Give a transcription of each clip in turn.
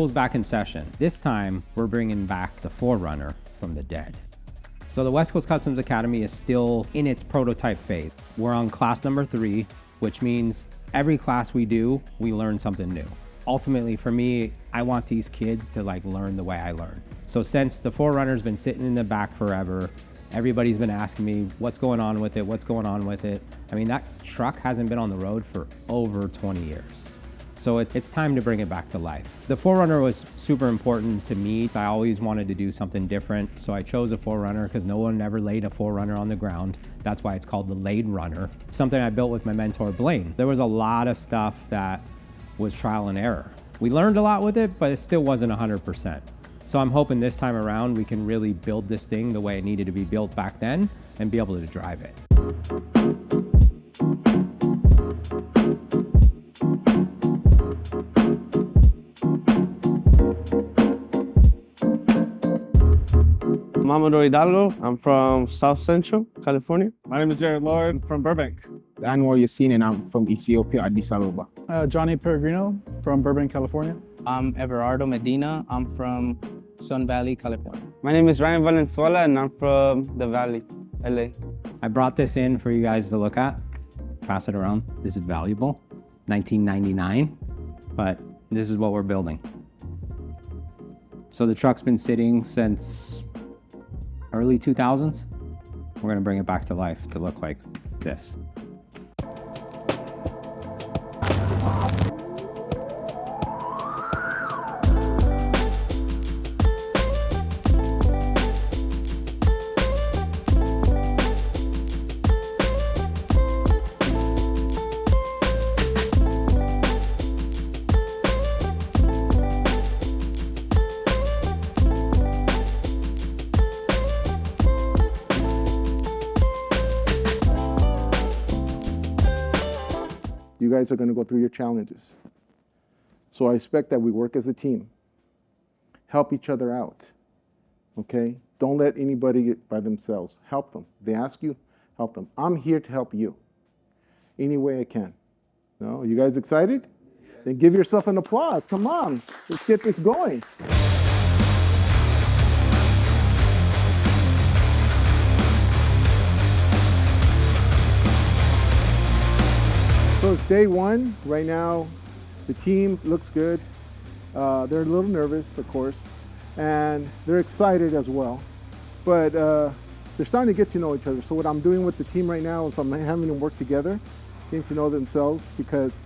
School's back in session. This time, we're bringing back the Forerunner from the dead. So the West Coast Customs Academy is still in its prototype phase. We're on class number 3, which means every class we do, we learn something new. Ultimately, for me, I want these kids to learn the way I learn. So since the Forerunner's been sitting in the back forever, everybody's been asking me, what's going on with it? What's going on with it? I mean, that truck hasn't been on the road for over 20 years. So it's time to bring it back to life. The Forerunner was super important to me. I always wanted to do something different. So I chose a Forerunner because no one ever laid a Forerunner on the ground. That's why it's called the Laid Runner. Something I built with my mentor, Blaine. There was a lot of stuff that was trial and error. We learned a lot with it, but it still wasn't 100%. So I'm hoping this time around we can really build this thing the way it needed to be built back then and be able to drive it. Mamador Hidalgo. I'm from South Central, California. My name is Jared Lord from Burbank. Anwar Yassine, and I'm from Ethiopia, Addis Ababa. Johnny Peregrino from Burbank, California. I'm Everardo Medina. I'm from Sun Valley, California. My name is Ryan Valenzuela, and I'm from the Valley, LA. I brought this in for you guys to look at. Pass it around. This is valuable. 1999, but this is what we're building. So the truck's been sitting since early 2000s. We're gonna bring it back to life to look like this. You guys are going to go through your challenges. So I expect that we work as a team. Help each other out, okay? Don't let anybody get by themselves. Help them. They ask you, help them. I'm here to help you any way I can. No? You guys excited? Then give yourself an applause. Come on, let's get this going. So it's day 1. Right now, the team looks good. They're a little nervous, of course, and they're excited as well. But they're starting to get to know each other. So what I'm doing with the team right now is I'm having them work together, getting to know themselves, because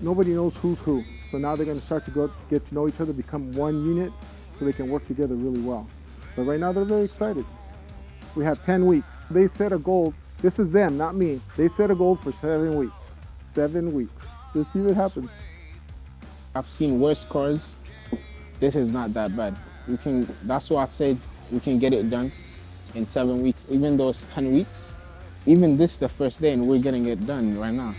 nobody knows who's who. So now they're going to start to get to know each other, become one unit, so they can work together really well. But right now, they're very excited. We have 10 weeks. They set a goal. This is them, not me. They set a goal for 7 weeks. 7 weeks. Let's see what happens. I've seen worse cars. This is not that bad. That's why I said we can get it done in 7 weeks, even though it's 10 weeks. Even this is the first day and we're getting it done right now.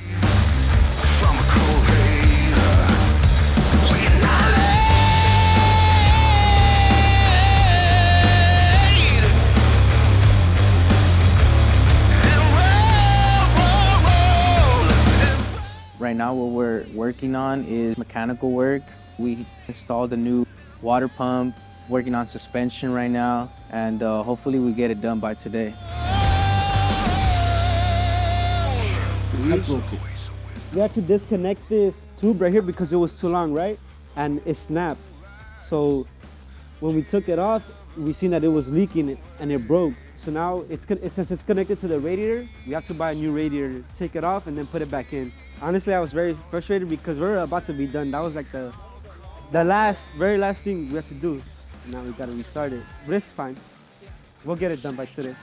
Right now what we're working on is mechanical work. We installed a new water pump, working on suspension right now, and hopefully we get it done by today. We had to disconnect this tube right here because it was too long, right? And it snapped. So when we took it off, we seen that it was leaking and it broke. So now since it's connected to the radiator, we have to buy a new radiator, take it off and then put it back in. Honestly, I was very frustrated because we're about to be done. That was like the very last thing we have to do. Now we gotta restart it, but it's fine. We'll get it done by today.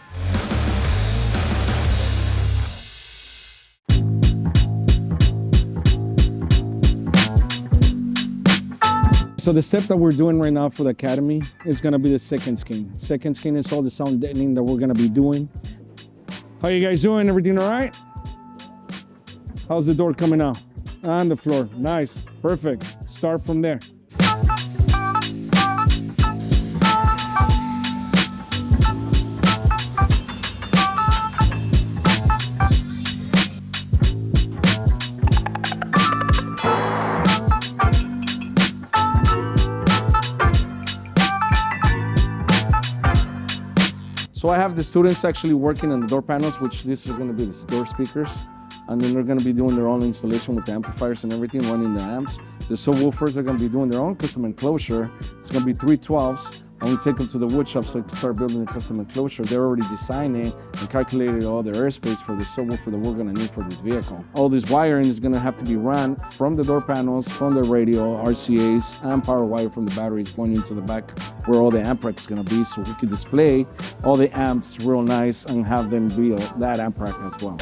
So the step that we're doing right now for the Academy is gonna be the second skin. Second skin is all the sound deadening that we're gonna be doing. How you guys doing? Everything all right? How's the door coming out? On the floor, nice, perfect. Start from there. So I have the students actually working on the door panels, which these are gonna be the door speakers. And then they're gonna be doing their own installation with the amplifiers and everything, running the amps. The subwoofers are gonna be doing their own custom enclosure. It's gonna be 312s. And we take them to the wood shop so we can start building the custom enclosure. They're already designing and calculated all their airspace for the subwoofer that we're gonna need for this vehicle. All this wiring is gonna have to be run from the door panels, from the radio, RCAs, and power wire from the batteries going into the back where all the amp rack is gonna be, so we can display all the amps real nice and have them be that amp rack as well.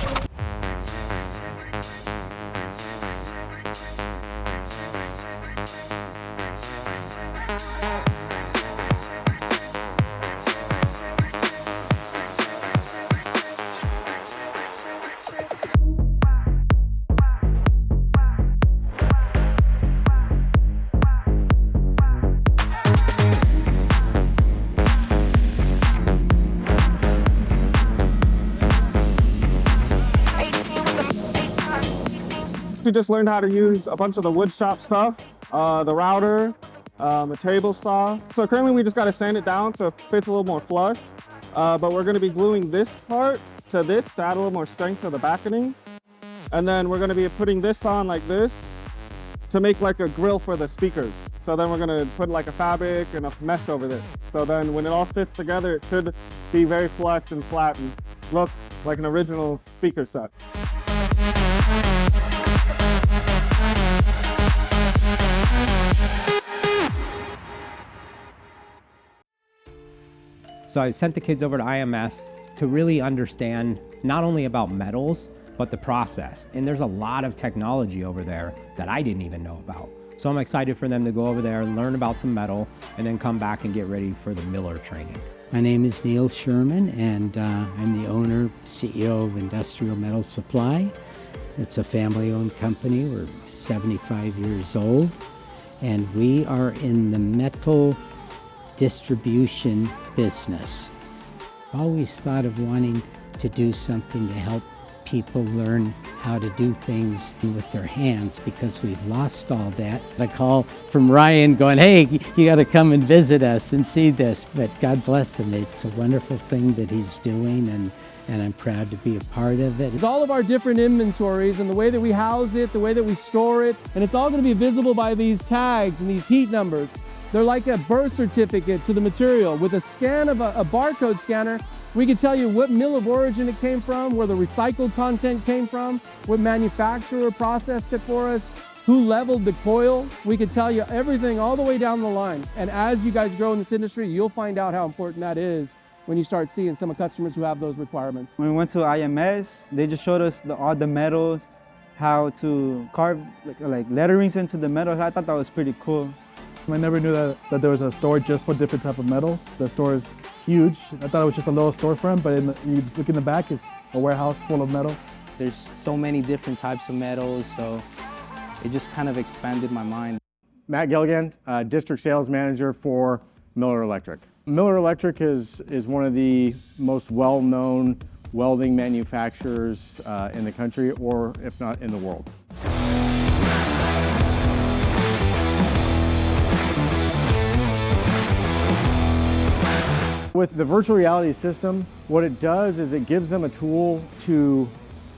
We just learned how to use a bunch of the wood shop stuff, the router, a table saw. So currently we just got to sand it down so it fits a little more flush. But we're going to be gluing this part to this to add a little more strength to the backing. And then we're going to be putting this on like this to make like a grill for the speakers. So then we're going to put like a fabric and a mesh over this. So then when it all fits together, it should be very flush and flat and look like an original speaker set. So I sent the kids over to IMS to really understand not only about metals, but the process. And there's a lot of technology over there that I didn't even know about. So I'm excited for them to go over there and learn about some metal and then come back and get ready for the miller training. My name is Neil Sherman, and I'm the owner, CEO of Industrial Metal Supply. It's a family-owned company. We're 75 years old, and we are in the metal distribution business. Always thought of wanting to do something to help people learn how to do things with their hands, because we've lost all that. A call from Ryan going, hey, you got to come and visit us and see this. But God bless him. It's a wonderful thing that he's doing, and I'm proud to be a part of it. It's all of our different inventories and the way that we house it, the way that we store it, and it's all going to be visible by these tags and these heat numbers. They're like a birth certificate to the material. With a scan of a barcode scanner, we can tell you what mill of origin it came from, where the recycled content came from, what manufacturer processed it for us, who leveled the coil. We can tell you everything all the way down the line. And as you guys grow in this industry, you'll find out how important that is when you start seeing some of customers who have those requirements. When we went to IMS, they just showed us all the metals, how to carve like letterings into the metals. I thought that was pretty cool. I never knew that there was a store just for different type of metals. The store is huge. I thought it was just a little storefront, but you look in the back, it's a warehouse full of metal. There's so many different types of metals, so it just kind of expanded my mind. Matt Gilligan, District Sales Manager for Miller Electric. Miller Electric is one of the most well-known welding manufacturers in the country, or if not in the world. With the virtual reality system, what it does is it gives them a tool to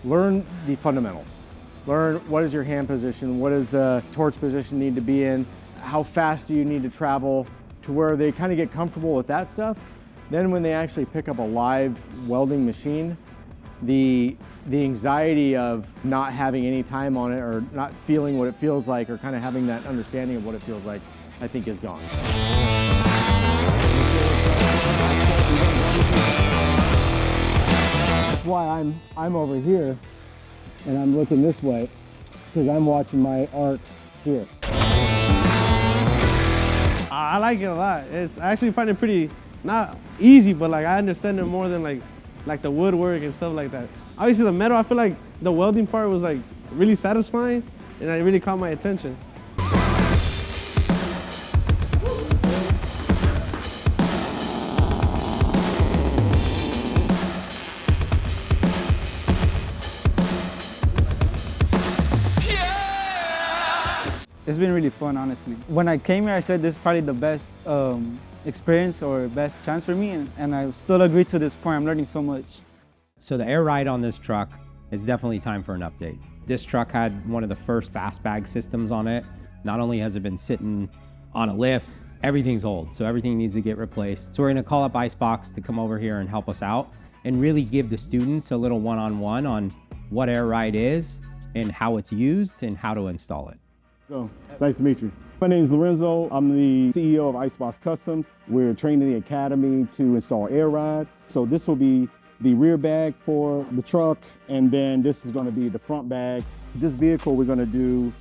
learn the fundamentals. Learn what is your hand position, what does the torch position need to be in, how fast do you need to travel, to where they kind of get comfortable with that stuff. Then when they actually pick up a live welding machine, the anxiety of not having any time on it, or not feeling what it feels like, or kind of having that understanding of what it feels like, I think is gone. That's why I'm over here and I'm looking this way, because I'm watching my art here. I like it a lot. I actually find it pretty, not easy, but like I understand it more than like the woodwork and stuff like that. Obviously the metal, I feel like the welding part was like really satisfying, and it really caught my attention. It's been really fun, honestly. When I came here, I said this is probably the best experience or best chance for me, and I still agree to this point. I'm learning so much. So the air ride on this truck is definitely time for an update. This truck had one of the first fast bag systems on it. Not only has it been sitting on a lift, everything's old, so everything needs to get replaced. So we're gonna call up Iceboxx to come over here and help us out and really give the students a little one-on-one on what air ride is and how it's used and how to install it. It's nice to meet you. My name is Lorenzo. I'm the CEO of Iceboxx Customs. We're training the academy to install air ride. So this will be the rear bag for the truck, and then this is going to be the front bag. This vehicle, we're going to do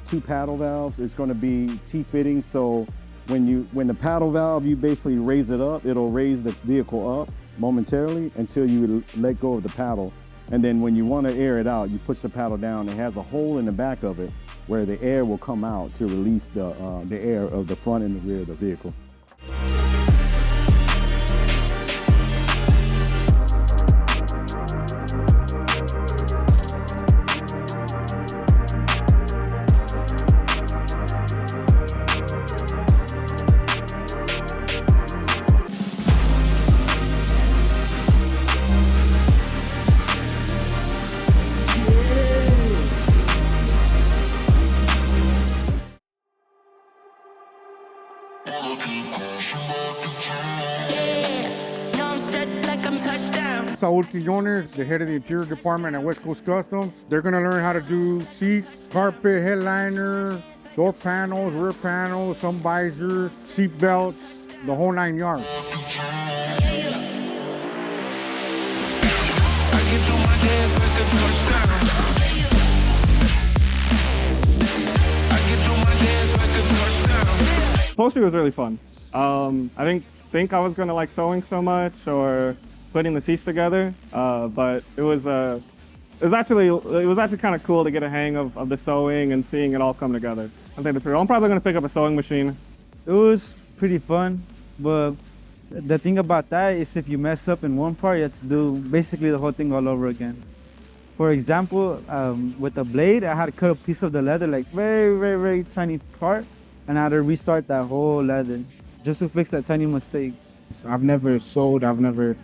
2 paddle valves. It's going to be T-fitting, so when the paddle valve, you basically raise it up, it'll raise the vehicle up momentarily until you let go of the paddle. And then when you want to air it out, you push the paddle down. It has a hole in the back of it where the air will come out to release the air of the front and the rear of the vehicle. Saul Quinones, the head of the interior department at West Coast Customs. They're gonna learn how to do seats, carpet, headliner, door panels, rear panels, some visors, seat belts, the whole 9 yards. Upholstery was really fun. I didn't think I was gonna like sewing so much or putting the seats together, but it was actually kind of cool to get a hang of the sewing and seeing it all come together. I'm probably gonna pick up a sewing machine. It was pretty fun, but the thing about that is if you mess up in one part, you have to do basically the whole thing all over again. For example, with the blade, I had to cut a piece of the leather, like very, very, very tiny part, and I had to restart that whole leather just to fix that tiny mistake. I've never sewed, I've never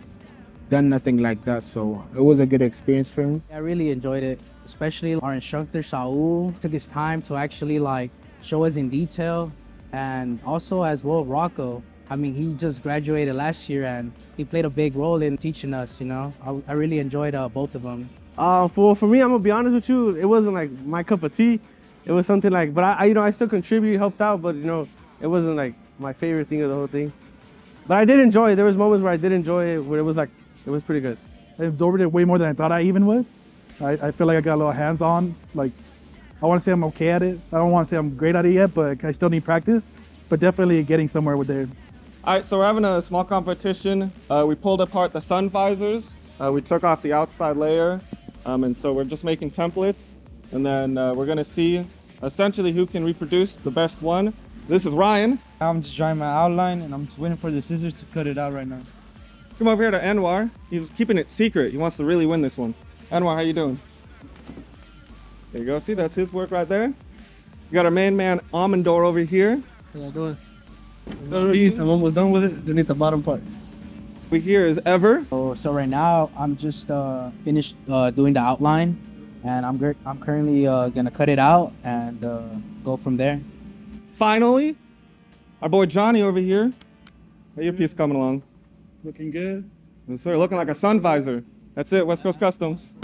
done nothing like that, so it was a good experience for me. I really enjoyed it, especially our instructor Saul took his time to actually like show us in detail, and also as well Rocco. I mean, he just graduated last year and he played a big role in teaching us, you know. I really enjoyed both of them. For me, I'm gonna be honest with you, it wasn't like my cup of tea. It was something like, but I still contribute, helped out, but it wasn't like my favorite thing of the whole thing. But I did enjoy it. There was moments where I did enjoy it, where it was pretty good. I absorbed it way more than I thought I even would. I feel like I got a little hands-on. Like, I want to say I'm okay at it. I don't want to say I'm great at it yet, but I still need practice. But definitely getting somewhere with it. All right, so we're having a small competition. We pulled apart the sun visors. We took off the outside layer. And so we're just making templates. And then we're gonna see essentially who can reproduce the best one. This is Ryan. I'm just drawing my outline and I'm just waiting for the scissors to cut it out right now. Let's come over here to Anwar. He's keeping it secret. He wants to really win this one. Anwar, how you doing? There you go. See, that's his work right there. We got our main man, Amandor, over here. How you doing? I'm almost done with it. Underneath the bottom part. We here is Ever. So right now I'm just finished doing the outline, and I'm currently gonna cut it out and go from there. Finally, our boy Johnny over here. How your piece coming along? Looking good. Yes, sir. Looking like a sun visor. That's it. West Coast Customs.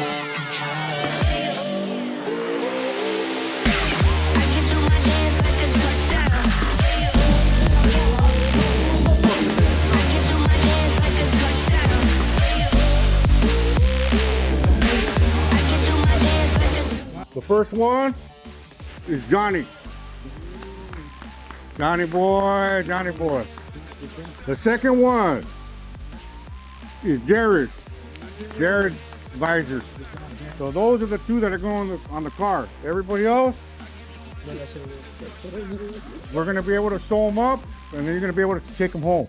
The first one is Johnny. Johnny boy, Johnny boy. The second one is Jared. Jared visors. So those are the two that are going on the car. Everybody else, we're gonna be able to sew them up, and then you're gonna be able to take them home.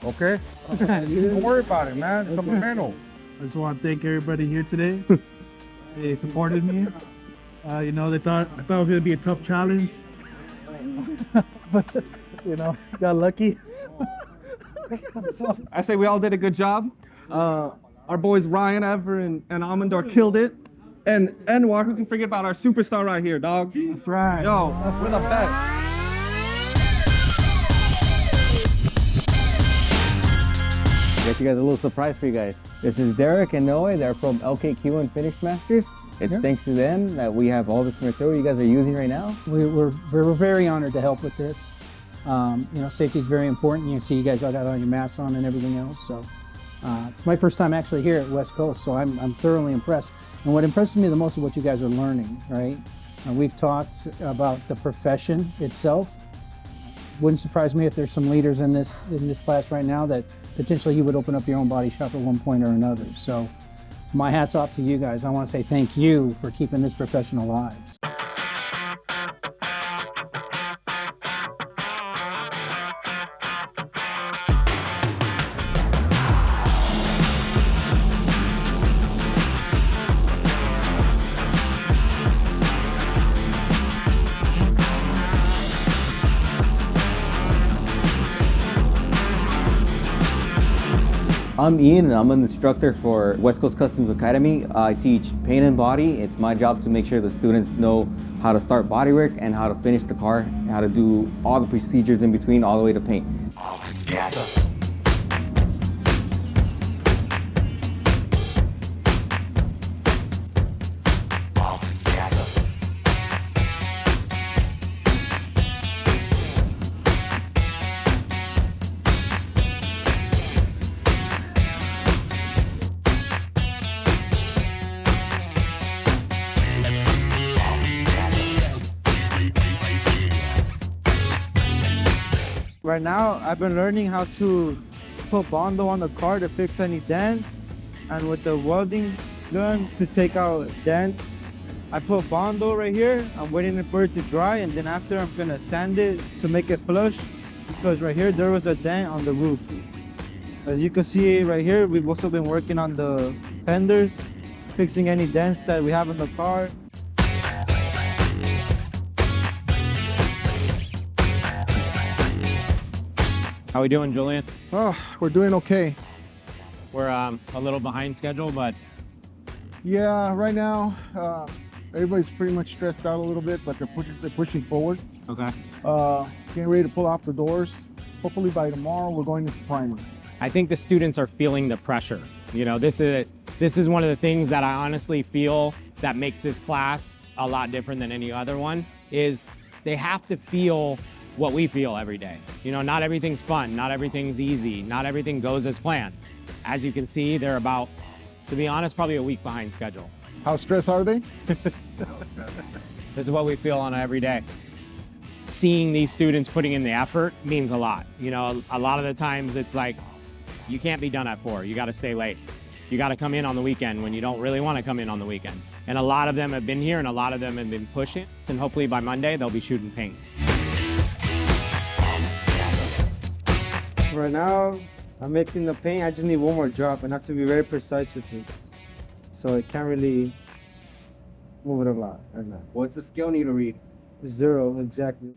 Okay? Don't worry about it, man. It's a memento. I just want to thank everybody here today. They supported me. They thought it was gonna be a tough challenge, but You know, got lucky. I say we all did a good job. Our boys Ryan, Ever, and Amandor killed it. And Anwar, who can forget about our superstar right here, dog? That's right. Yo, we're the best. Got you guys a little surprise for you guys. This is Derek and Noe. They're from LKQ and Finish Masters. It's thanks to them that we have all this material you guys are using right now. We're very honored to help with this. You know, safety is very important. You see, you guys all got all your masks on and everything else. So it's my first time actually here at West Coast, so I'm thoroughly impressed. And what impresses me the most is what you guys are learning, right? We've talked about the profession itself. Wouldn't surprise me if there's some leaders in this class right now that potentially you would open up your own body shop at one point or another. So my hat's off to you guys. I want to say thank you for keeping this profession alive. I'm Ian and I'm an instructor for West Coast Customs Academy. I teach paint and body. It's my job to make sure the students know how to start bodywork and how to finish the car, and how to do all the procedures in between all the way to paint. All together. Right now, I've been learning how to put Bondo on the car to fix any dents, and with the welding gun to take out dents. I put Bondo right here. I'm waiting for it to dry, and then after I'm gonna sand it to make it flush, because right here there was a dent on the roof. As you can see right here, we've also been working on the fenders, fixing any dents that we have in the car. How we doing, Julian? Oh, we're doing okay. We're a little behind schedule, but Yeah, right now, everybody's pretty much stressed out a little bit, but they're pushing forward. okay. Getting ready to pull off the doors. Hopefully by tomorrow, we're going into primer. I think the students are feeling the pressure. You know, this is one of the things that I honestly feel that makes this class a lot different than any other one, is they have to feel what we feel every day. You know, not everything's fun, not everything's easy, not everything goes as planned. As you can see, they're about, to be honest, probably a week behind schedule. How stressed are they? This is what we feel on every day. Seeing these students putting in the effort means a lot. You know, a lot of the times it's like, you can't be done at 4, you gotta stay late. You gotta come in on the weekend when you don't really wanna come in on the weekend. And a lot of them have been here and a lot of them have been pushing, and hopefully by Monday they'll be shooting paint. Right now, I'm mixing the paint. I just need one more drop and I have to be very precise with it. So I can't really move it a lot right now. What's the scale need to read? 0, exactly.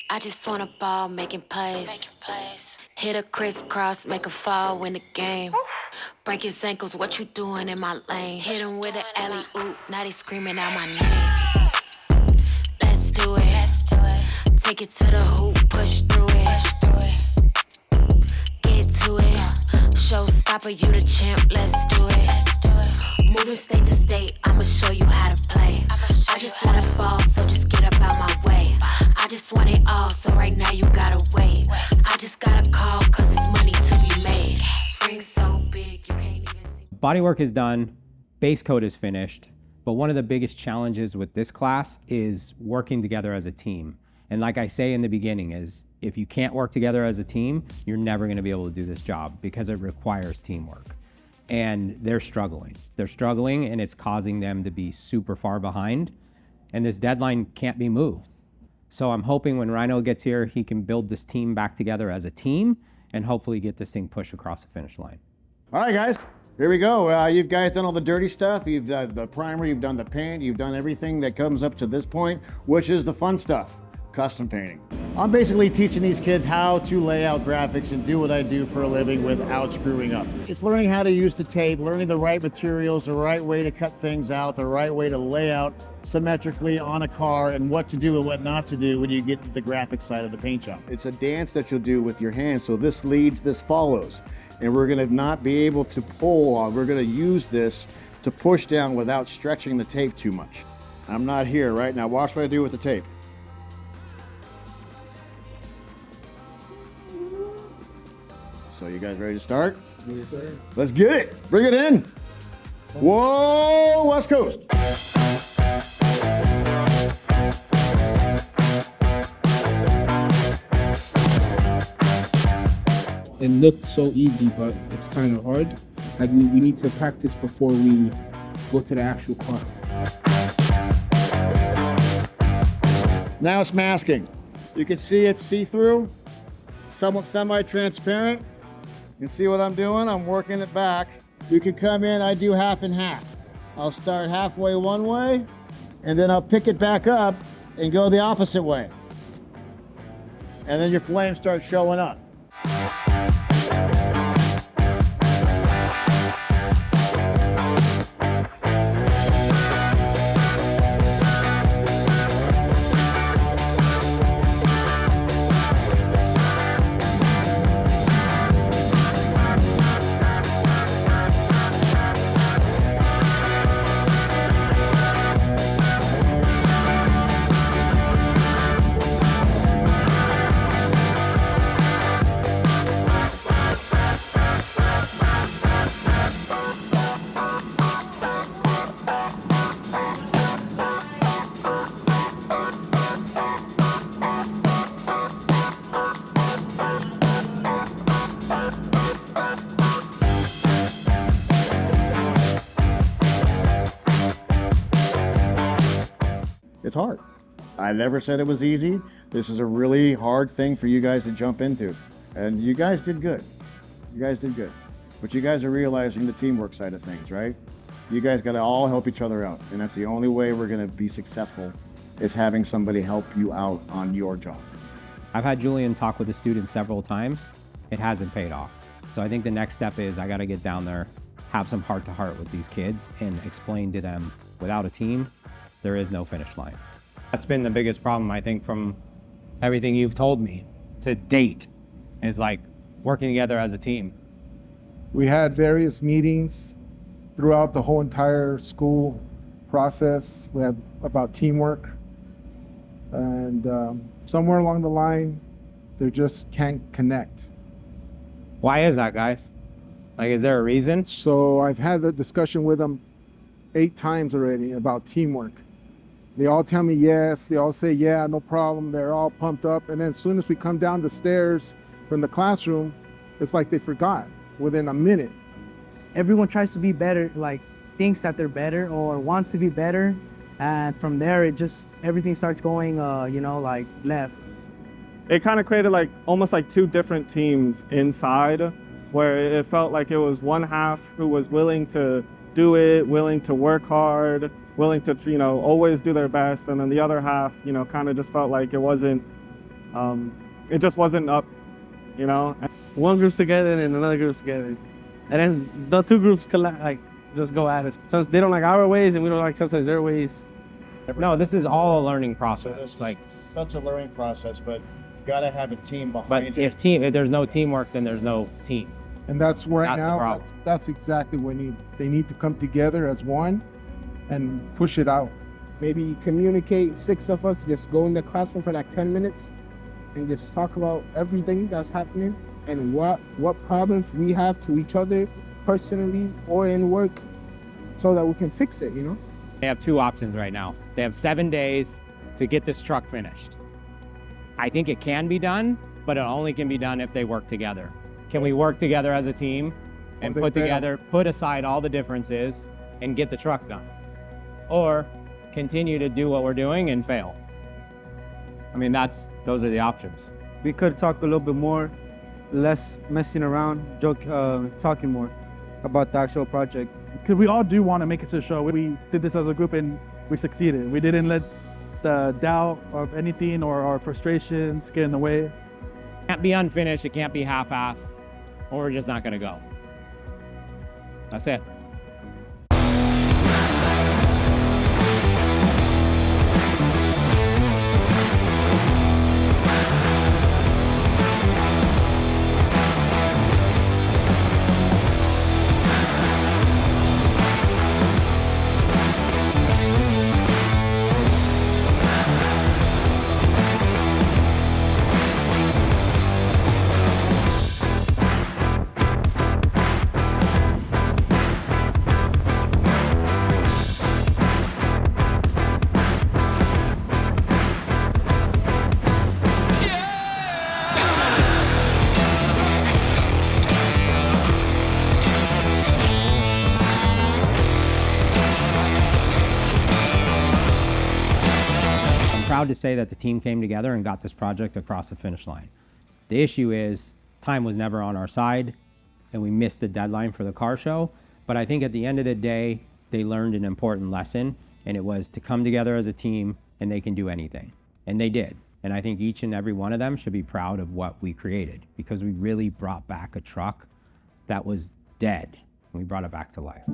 I just wanna ball, making plays. Hit a crisscross, make a fall, win the game. Break his ankles, what you doing in my lane? Hit him with an alley-oop, now they screaming out my name. Let's do it. Take it to the hoop, push through it. Get to it. Showstopper, you the champ, let's do it. Moving state to state, I'ma show you how to play. I just wanna ball, so just get up out my way. I just want it all, so right now you gotta wait. I just gotta call, cause it's money to be made. Ring so big, you can't even see. Bodywork is done, base coat is finished. But one of the biggest challenges with this class is working together as a team. And like I say in the beginning is, if you can't work together as a team, you're never gonna be able to do this job because it requires teamwork. And they're struggling. They're struggling and it's causing them to be super far behind. And this deadline can't be moved. So I'm hoping when Rhino gets here, he can build this team back together as a team and hopefully get this thing pushed across the finish line. All right, guys, here we go. You guys done all the dirty stuff. You've done the primer, you've done the paint, you've done everything that comes up to this point, which is the fun stuff, custom painting. I'm basically teaching these kids how to lay out graphics and do what I do for a living without screwing up. It's learning how to use the tape, learning the right materials, the right way to cut things out, the right way to lay out symmetrically on a car, and what to do and what not to do when you get to the graphic side of the paint job. It's a dance that you'll do with your hands. So this leads, this follows. And we're gonna not be able to pull on. We're gonna use this to push down without stretching the tape too much. I'm not here, right? Now watch what I do with the tape. So you guys ready to start? Yes, sir. Let's get it. Bring it in. Whoa, West Coast. It looked so easy, but it's kind of hard. Like we need to practice before we go to the actual car. Now it's masking. You can see it's see-through, somewhat semi-transparent. You can see what I'm doing. I'm working it back. You can come in, I do half and half. I'll start halfway one way, and then I'll pick it back up and go the opposite way. And then your flame starts showing up. It's hard. I never said it was easy. This is a really hard thing for you guys to jump into. And you guys did good. You guys did good. But you guys are realizing the teamwork side of things, right? You guys gotta all help each other out. And that's the only way we're gonna be successful, is having somebody help you out on your job. I've had Julian talk with the students several times. It hasn't paid off. So I think the next step is I gotta get down there, have some heart-to-heart with these kids and explain to them, without a team, there is no finish line. That's been the biggest problem, I think, from everything you've told me to date, is like working together as a team. We had various meetings throughout the whole entire school process. We had about teamwork. And somewhere along the line, they just can't connect. Why is that, guys? Like, is there a reason? So I've had the discussion with them 8 times already about teamwork. They all tell me yes, they all say, yeah, no problem. They're all pumped up. And then as soon as we come down the stairs from the classroom, it's like they forgot within a minute. Everyone tries to be better, like thinks that they're better or wants to be better. And from there, it just, everything starts going, like left. It kind of created like almost like 2 different teams inside, where it felt like it was one half who was willing to do it, willing to work hard, willing to, always do their best. And then the other half, kind of just felt like it just wasn't up, One group's together and another group's together. And then the 2 groups just go at it. So they don't like our ways and we don't like sometimes their ways. No, this is all a learning process. Like, such a learning process, but you gotta have a team behind But it. if there's no teamwork, then there's no team. And that's right That's the now, problem. that's exactly what they need to come together as one and push it out. Maybe communicate, 6 of us, just go in the classroom for like 10 minutes and just talk about everything that's happening and what problems we have to each other personally or in work, so that we can fix it, They have two options right now. They have 7 days to get this truck finished. I think it can be done, but it only can be done if they work together. Can we work together as a team and put aside all the differences and get the truck done? Or continue to do what we're doing and fail? I mean, those are the options. We could talk a little bit more, less messing around, talking more about the actual project. Because we all do want to make it to the show. We did this as a group and we succeeded. We didn't let the doubt of anything or our frustrations get in the way. It can't be unfinished, it can't be half-assed, or we're just not gonna go. That's it. Proud to say that the team came together and got this project across the finish line. The issue is time was never on our side and we missed the deadline for the car show. But I think at the end of the day, they learned an important lesson, and it was to come together as a team and they can do anything. And they did. And I think each and every one of them should be proud of what we created, because we really brought back a truck that was dead and we brought it back to life.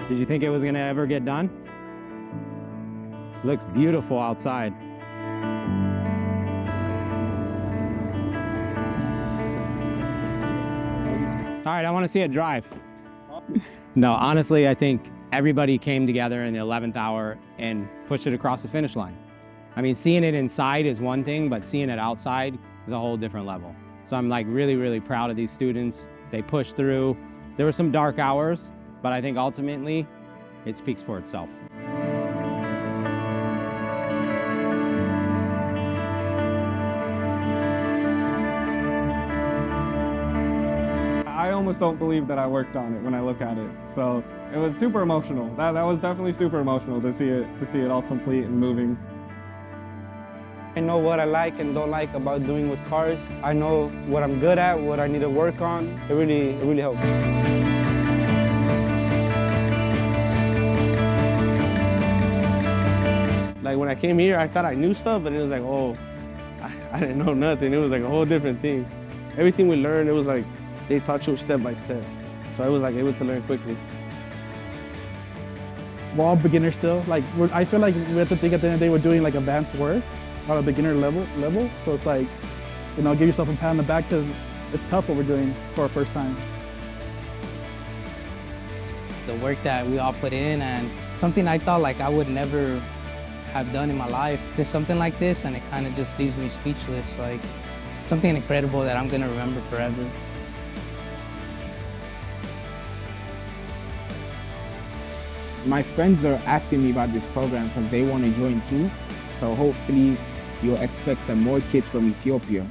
Did you think it was gonna ever get done? Looks beautiful outside. All right, I wanna see it drive. No, honestly, I think everybody came together in the 11th hour and pushed it across the finish line. I mean, seeing it inside is one thing, but seeing it outside is a whole different level. So I'm like really, really proud of these students. They pushed through. There were some dark hours, but I think ultimately it speaks for itself. I almost don't believe that I worked on it when I look at it. So it was super emotional. That was definitely super emotional to see it all complete and moving. I know what I like and don't like about doing with cars. I know what I'm good at, what I need to work on. It really helped. Like when I came here, I thought I knew stuff, but it was like, oh, I didn't know nothing. It was like a whole different thing. Everything we learned, it was like they taught you step by step. So I was like able to learn quickly. We're all beginners still. Like I feel like we have to think at the end of the day we're doing like advanced work on a beginner level. So it's like, you know, give yourself a pat on the back because it's tough what we're doing for our first time. The work that we all put in, and something I thought like I would never have done in my life. There's something like this and it kind of just leaves me speechless. Like something incredible that I'm gonna remember forever. My friends are asking me about this program because they want to join too. So hopefully you'll expect some more kids from Ethiopia